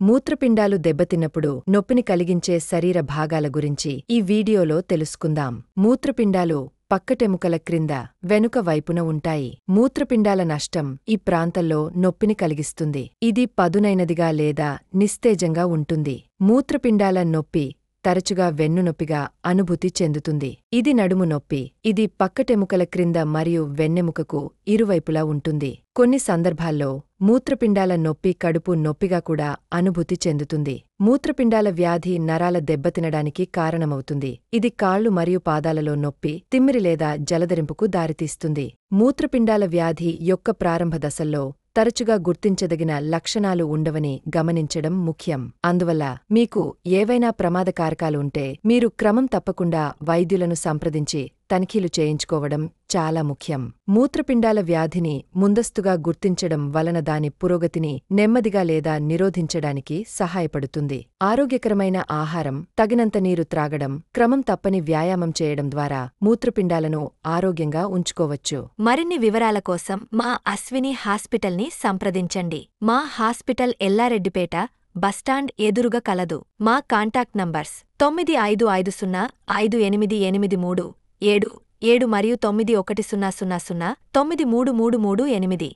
మూత్రపిండాలు దెబ్బతిన్నప్పుడు నొప్పిని కలిగించే శరీర భాగాల గురించి ఈ వీడియోలో తెలుసుకుందాం. మూత్రపిండాలు పక్కటెముకల క్రింద వెనుక వైపున ఉంటాయి. మూత్రపిండాల నష్టం ఈ ప్రాంతంలో నొప్పిని కలిగిస్తుంది. ఇది పదునైనదిగా లేదా నిస్తేజంగా ఉంటుంది. మూత్రపిండాల నొప్పి తరచుగా వెన్నునొప్పిగా అనుభూతి చెందుతుంది. ఇది నడుము నొప్పి. ఇది పక్కటెముకల క్రింద మరియు వెన్నెముకకు ఇరువైపులా ఉంటుంది. కొన్ని సందర్భాల్లో మూత్రపిండాల నొప్పి కడుపు నొప్పిగా కూడా అనుభూతి చెందుతుంది. మూత్రపిండాల వ్యాధి నరాల దెబ్బతినడానికి కారణమవుతుంది. ఇది కాళ్లు మరియు పాదాలలో నొప్పి, తిమ్మిరి లేదా జలదరింపుకు దారితీస్తుంది. మూత్రపిండాల వ్యాధి యొక్క ప్రారంభ దశల్లో తరచుగా గుర్తించదగిన లక్షణాలు ఉండవని గమనించడం ముఖ్యం. అందువల్ల మీకు ఏవైనా ప్రమాదకారకాలు ఉంటే మీరు క్రమం తప్పకుండా వైద్యులను సంప్రదించి తనిఖీలు చేయించుకోవడం చాలా ముఖ్యం. మూత్రపిండాల వ్యాధిని ముందస్తుగా గుర్తించడం వలన దాని పురోగతిని నెమ్మదిగా లేదా నిరోధించడానికి సహాయపడుతుంది. ఆరోగ్యకరమైన ఆహారం, తగినంత నీరు త్రాగడం, క్రమం తప్పని వ్యాయామం చేయడం ద్వారా మూత్రపిండాలను ఆరోగ్యంగా ఉంచుకోవచ్చు. మరిన్ని వివరాల కోసం మా అశ్విని హాస్పిటల్ని సంప్రదించండి. మా హాస్పిటల్ ఎల్లారెడ్డిపేట బస్టాండ్ ఎదురుగా కలదు. మా కాంటాక్ట్ నంబర్స్ 95505883 7 మరియు 9100093338.